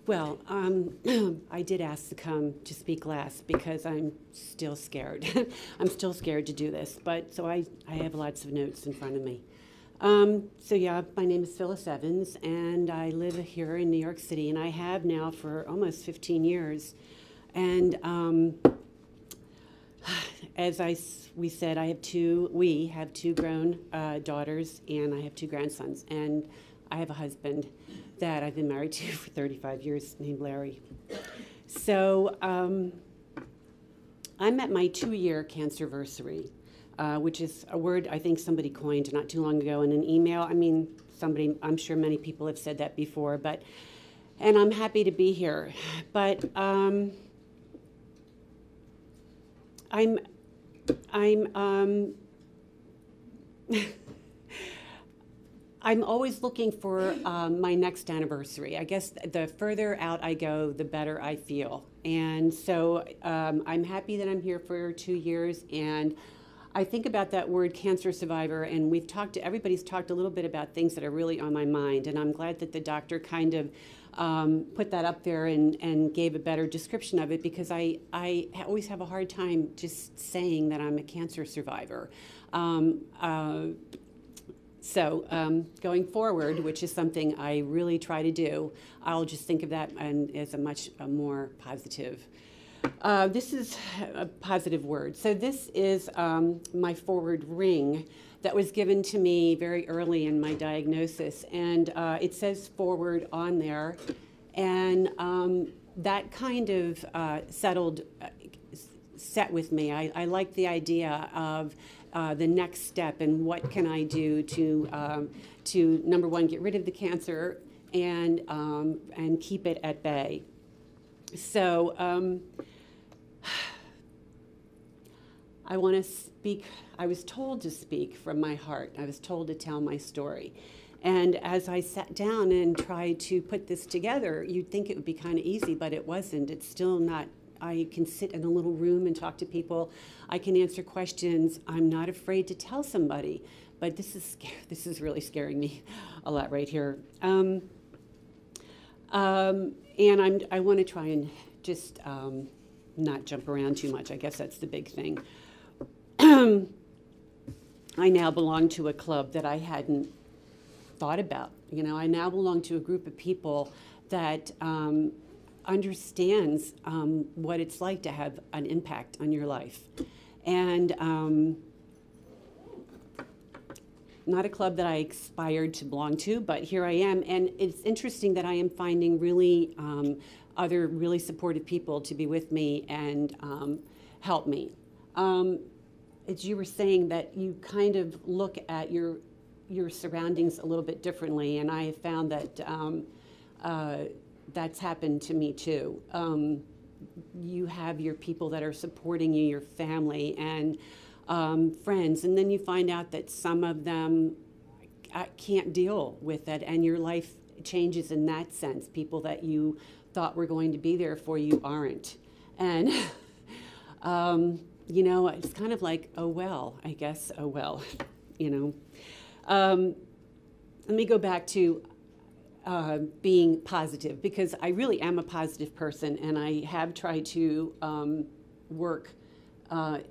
Well, I did ask to come to speak last because I'm still scared. I'm still scared to do this, but so I have lots of notes in front of me. So yeah, my name is Phyllis Evans, and I live here in New York City, and I have now for almost 15 years. And as we said, we have two grown daughters, and I have two grandsons, and I have a husband that I've been married to for 35 years named Larry. So I'm at my 2-year cancerversary, which is a word I think somebody coined not too long ago in an email. I mean, I'm sure many people have said that before, and I'm happy to be here. But I'm always looking for my next anniversary. I guess the further out I go, the better I feel. And so I'm happy that I'm here for 2 years. And I think about that word cancer survivor, and everybody's talked a little bit about things that are really on my mind. And I'm glad that the doctor kind of put that up there and gave a better description of it, because I always have a hard time just saying that I'm a cancer survivor. So going forward, which is something I really try to do, I'll just think of that as a much more positive. This is a positive word. So this is my forward ring that was given to me very early in my diagnosis. And it says forward on there. And that kind of set with me. I like the idea of the next step and what can I do to number one, get rid of the cancer and keep it at bay. So I want to speak. I was told to speak from my heart. I was told to tell my story. And as I sat down and tried to put this together, you'd think it would be kind of easy, but it wasn't. It's still not. I can sit in a little room and talk to people. I can answer questions. I'm not afraid to tell somebody, but this is really scaring me a lot right here. And I want to try and just not jump around too much. I guess that's the big thing. I now belong to a club that I hadn't thought about. You know, I now belong to a group of people that understands what it's like to have an impact on your life. And not a club that I aspired to belong to, but here I am. And it's interesting that I am finding really other really supportive people to be with me and help me. As you were saying, that you kind of look at your surroundings a little bit differently, and I have found that that's happened to me too. You have your people that are supporting you, your family and friends, and then you find out that some of them can't deal with it, and your life changes in that sense. People that you thought were going to be there for you aren't. And you know, it's kind of like, oh well, I guess, oh well, you know. Let me go back to being positive, because I really am a positive person, and I have tried to work to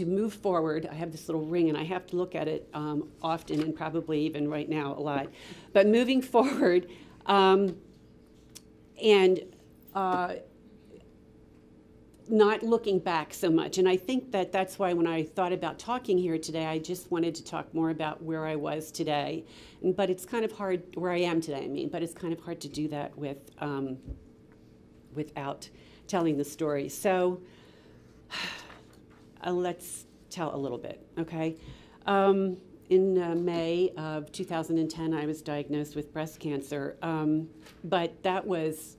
move forward. I have this little ring, and I have to look at it often, and probably even right now a lot. But moving forward, and not looking back so much. And I think that that's why when I thought about talking here today, I just wanted to talk more about where I was today. But it's kind of hard, where I am today, I mean, but it's kind of hard to do that with without telling the story. So let's tell a little bit, okay? In May of 2010, I was diagnosed with breast cancer, but that was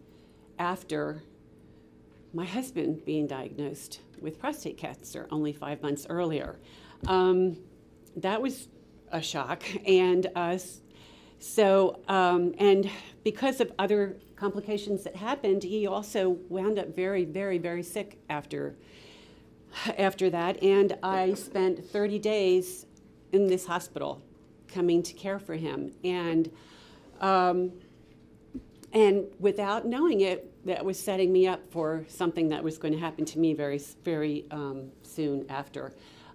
after my husband being diagnosed with prostate cancer only 5 months earlier. That was a shock, and and because of other complications that happened, he also wound up very, very, very sick after that, and I spent 30 days in this hospital coming to care for him. And And without knowing it, that was setting me up for something that was going to happen to me very, very soon after.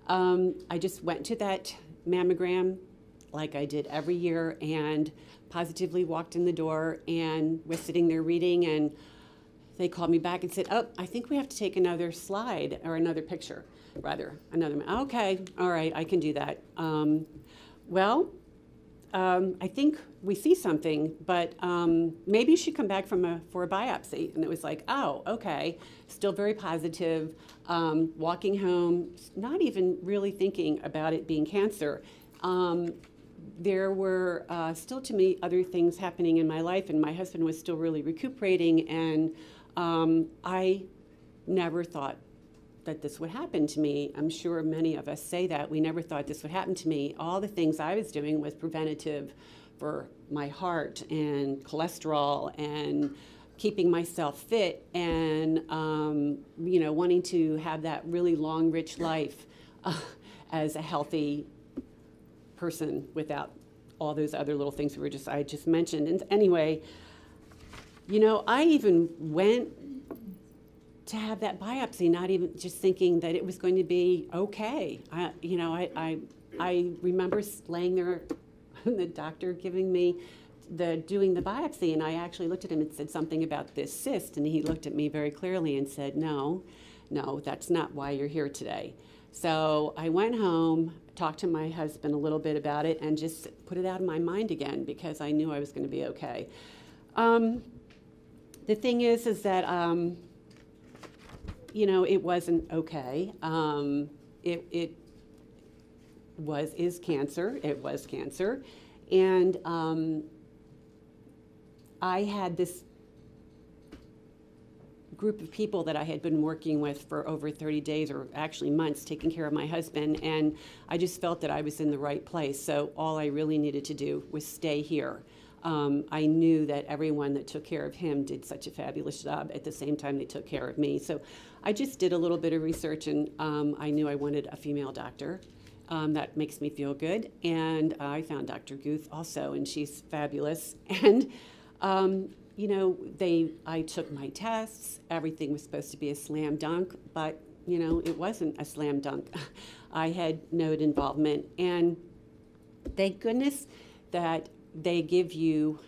I just went to that mammogram like I did every year and positively walked in the door and was sitting there reading, and they called me back and said, oh, I think we have to take another slide, or another picture, rather. Okay, all right, I can do that. I think we see something, but maybe you should come back for a biopsy. And it was like, oh, okay, still very positive. Walking home, not even really thinking about it being cancer. There were still, to me, other things happening in my life, and my husband was still really recuperating, and I never thought that this would happen to me. I'm sure many of us say that. We never thought this would happen to me. All the things I was doing was preventative for my heart and cholesterol and keeping myself fit and, wanting to have that really long, rich life as a healthy person without all those other little things I just mentioned. And anyway, I even went to have that biopsy, not even just thinking that it was going to be okay. I remember laying there, the doctor giving me doing the biopsy, and I actually looked at him and said something about this cyst, and he looked at me very clearly and said, no, that's not why you're here today. So I went home, talked to my husband a little bit about it, and just put it out of my mind again because I knew I was going to be okay. The thing is that it wasn't okay. It is cancer. It was cancer. And I had this group of people that I had been working with for over 30 days, or actually months, taking care of my husband. And I just felt that I was in the right place. So all I really needed to do was stay here. I knew that everyone that took care of him did such a fabulous job at the same time they took care of me. So I just did a little bit of research, and I knew I wanted a female doctor. That makes me feel good. And I found Dr. Guth also, and she's fabulous. And, I took my tests. Everything was supposed to be a slam dunk, but, it wasn't a slam dunk. I had node involvement. And thank goodness that they give you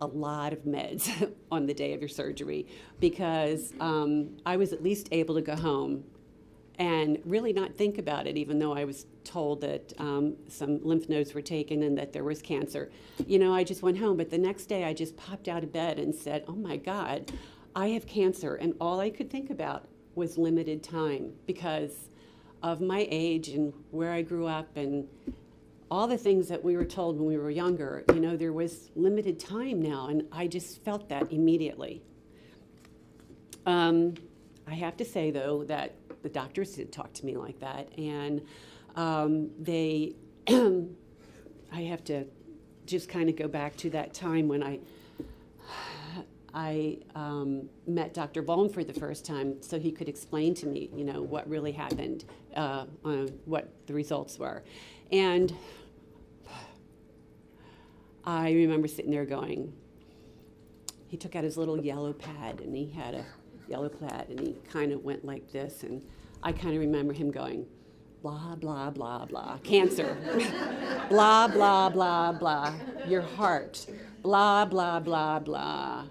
a lot of meds on the day of your surgery, because I was at least able to go home and really not think about it, even though I was told that some lymph nodes were taken and that there was cancer. I just went home, but the next day I just popped out of bed and said, oh my God, I have cancer. And all I could think about was limited time because of my age and where I grew up and all the things that we were told when we were younger. There was limited time now, and I just felt that immediately. I have to say, though, that the doctors did talk to me like that, and I have to just kind of go back to that time when I met Dr. Voln for the first time, so he could explain to me, what really happened, what the results were. And I remember sitting there going, he took out his little yellow pad, and he had a yellow pad, and he kind of went like this, and I kind of remember him going, blah, blah, blah, blah, cancer, blah, blah, blah, blah, your heart, blah, blah, blah, blah,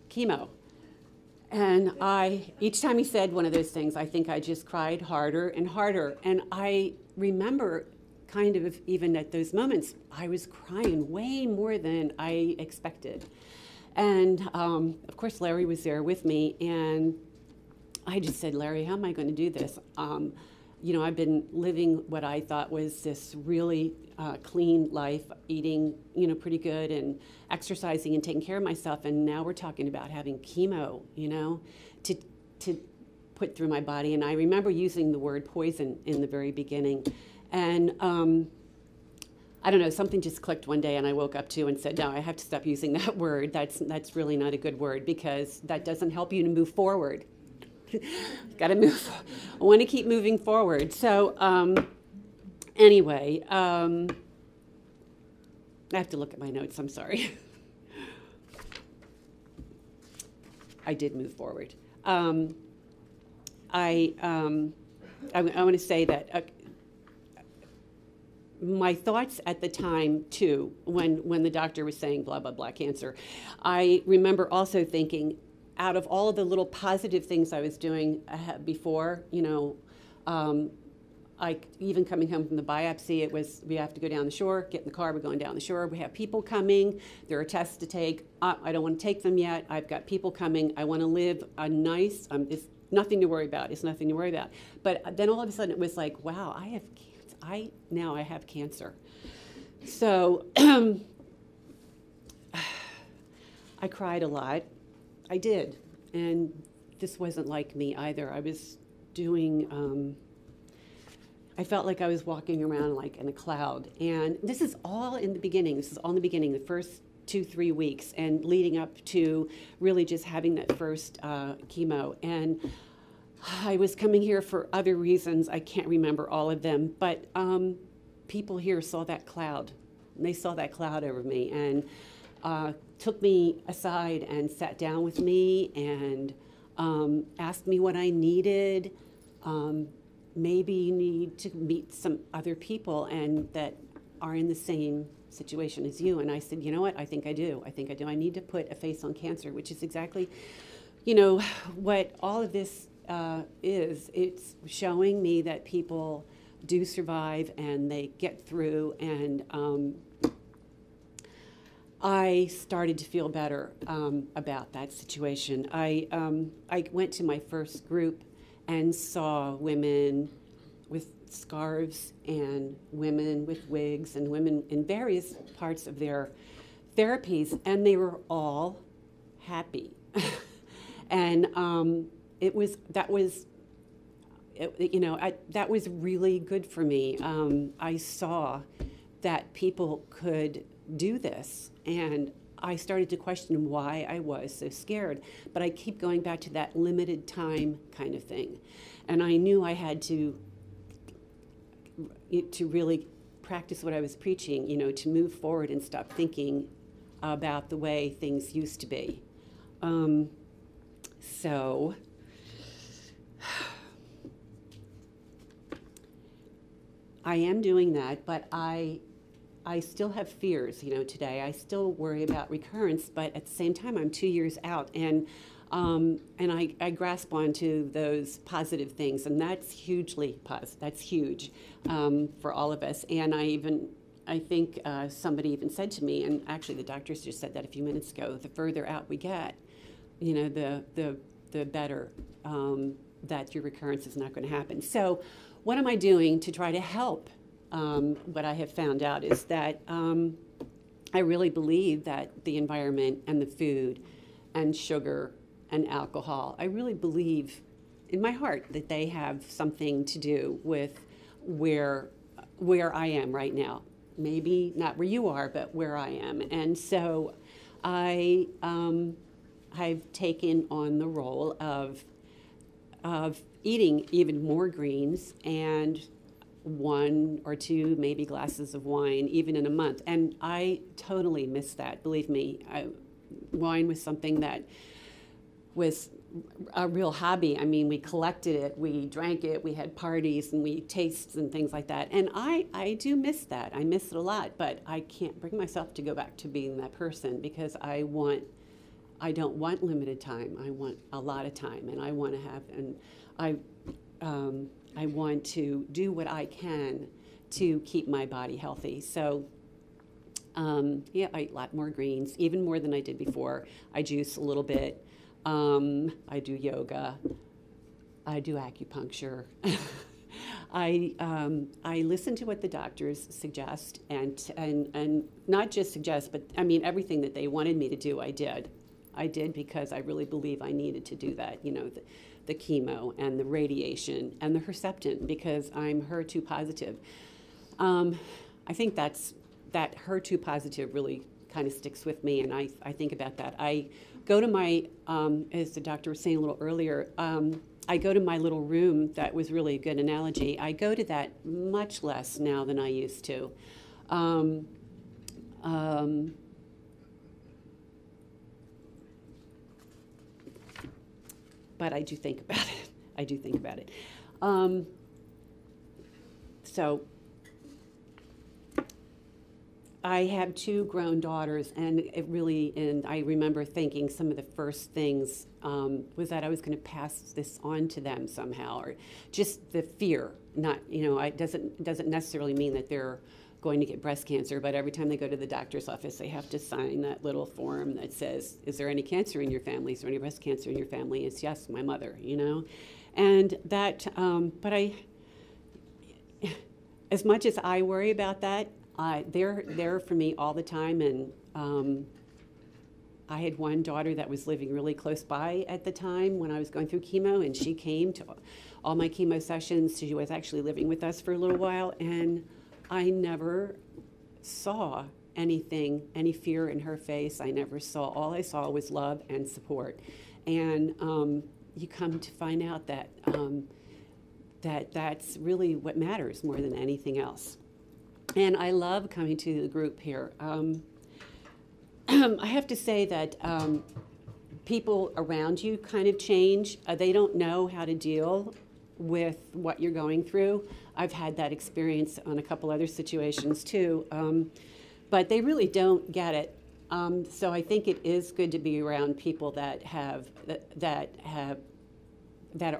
chemo. And each time he said one of those things, I think I just cried harder and harder. And I remember kind of even at those moments, I was crying way more than I expected. And of course, Larry was there with me, and I just said, Larry, how am I going to do this? I've been living what I thought was this really clean life, eating, pretty good and exercising and taking care of myself. And now we're talking about having chemo, to put through my body. And I remember using the word poison in the very beginning. And I don't know, something just clicked one day, and I woke up and said, no, I have to stop using that word. That's really not a good word, because that doesn't help you to move forward. Got to move. I want to keep moving forward. So anyway, I have to look at my notes. I'm sorry. I did move forward. I want to say that my thoughts at the time, too, when the doctor was saying blah, blah, blah, cancer, I remember also thinking, out of all of the little positive things I was doing before, you know, even coming home from the biopsy, it was, we have to go down the shore, get in the car, we're going down the shore, we have people coming, there are tests to take, I don't want to take them yet, I've got people coming, I want to live a nice, it's nothing to worry about, it's nothing to worry about. But then all of a sudden it was like, wow, I have cancer, now I have cancer. So I cried a lot, I did, and this wasn't like me either. I was doing, I felt like I was walking around like in a cloud. And this is all in the beginning. This is all in the beginning, the first 2-3 weeks, and leading up to really just having that first chemo. And I was coming here for other reasons. I can't remember all of them. But people here saw that cloud. And they saw that cloud over me and took me aside and sat down with me and asked me what I needed. Maybe you need to meet some other people and that are in the same situation as you. And I said, you know what, I think I do. I need to put a face on cancer, which is exactly, you know, what all of this is. It's showing me that people do survive and they get through. And I started to feel better about that situation. I went to my first group and saw women with scarves and women with wigs and women in various parts of their therapies, and they were all happy. And that was really good for me. I saw that people could do this, and I started to question why I was so scared. But I keep going back to that limited time kind of thing. And I knew I had to really practice what I was preaching, you know, to move forward and stop thinking about the way things used to be. So I am doing that, but I still have fears, you know, today. I still worry about recurrence, but at the same time, I'm 2 years out, and I grasp onto those positive things, and that's hugely positive. That's huge for all of us. And I think somebody even said to me, and actually the doctors just said that a few minutes ago, the further out we get, you know, the better that your recurrence is not going to happen. So what am I doing to try to help? What I have found out is that I really believe that the environment and the food and sugar and alcohol, I really believe in my heart that they have something to do with where I am right now. Maybe not where you are, but where I am. And so I've taken on the role of eating even more greens and 1 or 2 maybe glasses of wine even in a month. And I totally miss that. Believe me, wine was something that was a real hobby. I mean, we collected it, we drank it, we had parties and we tastes and things like that. And I do miss that. I miss it a lot, but I can't bring myself to go back to being that person because I don't want limited time. I want a lot of time, and I want to have, and I want to do what I can to keep my body healthy. So, yeah, I eat a lot more greens, even more than I did before. I juice a little bit. I do yoga. I do acupuncture. I listen to what the doctors suggest, and not just suggest, but I mean everything that they wanted me to do, I did. I did because I really believe I needed to do that. You know, the chemo and the radiation and the Herceptin because I'm HER2 positive. I think that HER2 positive really kind of sticks with me, and I think about that. I go to my, as the doctor was saying a little earlier, I go to my little room. That was really a good analogy. I go to that much less now than I used to. but I do think about it. I do think about it. So I have 2 grown daughters, and I remember thinking some of the first things was that I was going to pass this on to them somehow, or just the fear. Not, it doesn't necessarily mean that they're going to get breast cancer, but every time they go to the doctor's office, they have to sign that little form that says, "Is there any cancer in your family? Is there any breast cancer in your family?" It's yes, my mother, and that. But as much as I worry about that, they're there for me all the time, and I had one daughter that was living really close by at the time when I was going through chemo, and she came to all my chemo sessions. She was actually living with us for a little while, and I never saw any fear in her face. All I saw was love and support. And you come to find out that that's really what matters more than anything else. And I love coming to the group here. I have to say that people around you kind of change. They don't know how to deal with what you're going through. I've had that experience on a couple other situations too, but they really don't get it. So I think it is good to be around people that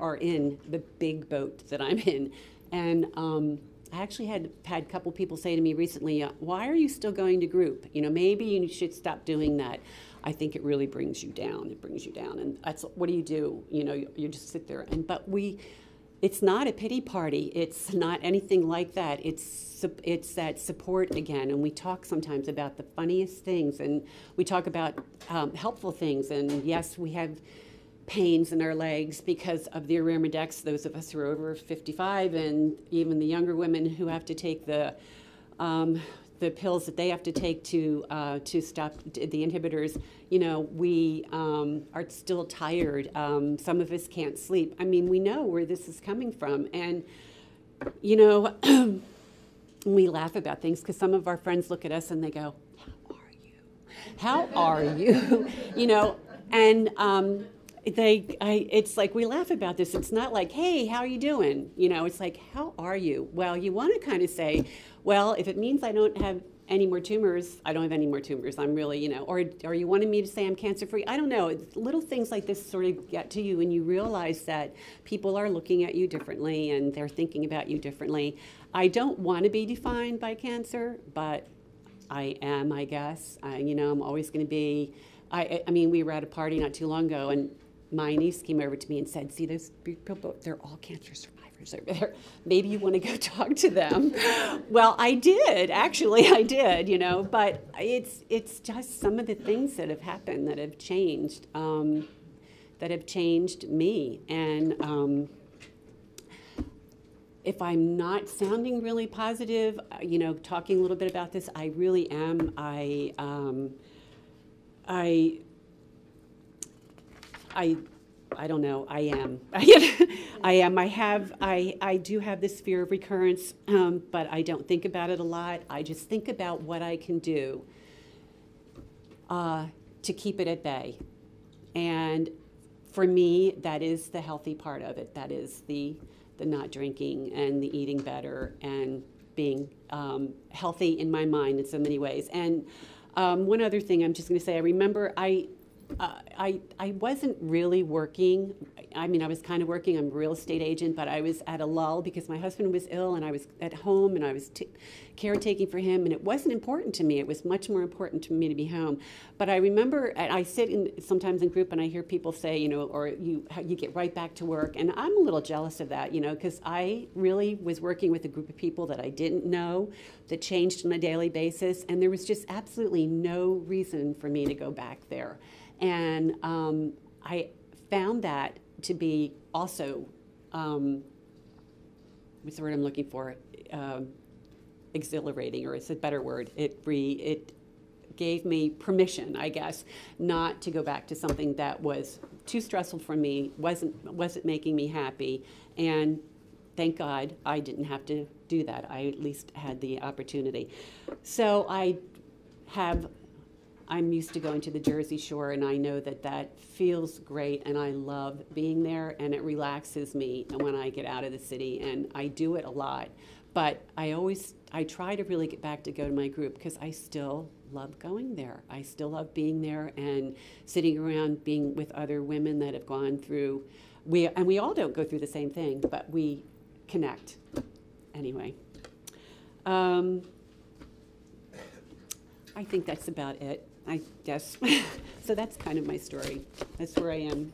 are in the big boat that I'm in. And I actually had a couple people say to me recently, "Why are you still going to group? Maybe you should stop doing that." I think it really brings you down. It brings you down, and that's what do? You just sit there. It's not a pity party. It's not anything like that. It's that support again. And we talk sometimes about the funniest things, and we talk about helpful things. And yes, we have pains in our legs because of the arimidex, those of us who are over 55, and even the younger women who have to take the pills that they have to take to stop the inhibitors. We are still tired. Some of us can't sleep. I mean, we know where this is coming from. And, we laugh about things because some of our friends look at us and they go, "How are you? How are you?" And it's like we laugh about this. It's not like, "Hey, how are you doing?" It's like, "How are you?" Well, you want to kind of say, well, if it means I don't have any more tumors, I don't have any more tumors. I'm really, or you wanted me to say I'm cancer-free? I don't know. Little things like this sort of get to you, and you realize that people are looking at you differently and they're thinking about you differently. I don't want to be defined by cancer, but I am, I guess. I'm always going to be. I mean, we were at a party not too long ago, and my niece came over to me and said, "See those people? They're all cancer survivors over there. Maybe you want to go talk to them." Well, I did. Actually, I did, but it's just some of the things that have happened that have changed me. And if I'm not sounding really positive, talking a little bit about this, I really am. I don't know. I am. I am. I do have this fear of recurrence, but I don't think about it a lot. I just think about what I can do to keep it at bay. And for me, that is the healthy part of it. That is the not drinking and the eating better and being healthy in my mind in so many ways. And one other thing I'm just going to say, I remember I wasn't really working. I mean, I was kind of working. I'm a real estate agent, but I was at a lull because my husband was ill and I was at home and I was caretaking for him, and it wasn't important to me. It was much more important to me to be home. But I remember, I sit sometimes in group and I hear people say, or you get right back to work, and I'm a little jealous of that, because I really was working with a group of people that I didn't know, that changed on a daily basis, and there was just absolutely no reason for me to go back there. And I found that to be also, what's the word I'm looking for? Exhilarating, or it's a better word. It gave me permission, I guess, not to go back to something that was too stressful for me, wasn't making me happy, and thank God I didn't have to do that. I at least had the opportunity. So I have I'm used to going to the Jersey Shore, and I know that that feels great, and I love being there, and it relaxes me when I get out of the city, and I do it a lot. But I try to really get back to go to my group because I still love going there. I still love being there and sitting around being with other women that have gone through, we all don't go through the same thing, but we connect. Anyway. I think that's about it, I guess. So that's kind of my story. That's where I am.